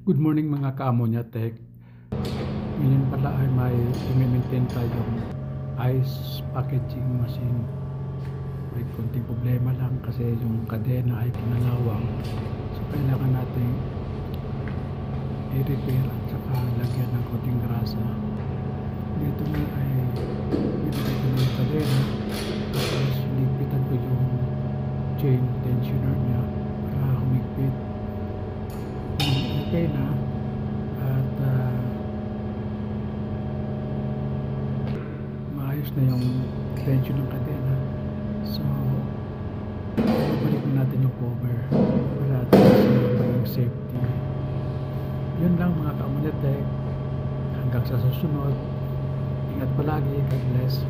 Good morning mga ka-Amonyatek. Ngayon pala ay may i-maintain tayong ice packaging machine. May konting problema lang kasi yung kadena ay kinalawang. So kailangan natin i-repair at saka lagyan ng konting grasa. Dito na ay nilagay ko na yung kadena. Tapos ligpitan ko yung chain tensioner niya para humigpit. Okay na at maayos na yung tension ng kadena, so balik natin yung cover para at yung safety. Yun lang mga ka-Amonyatek, hanggang sa susunod, ingat palagi, God bless.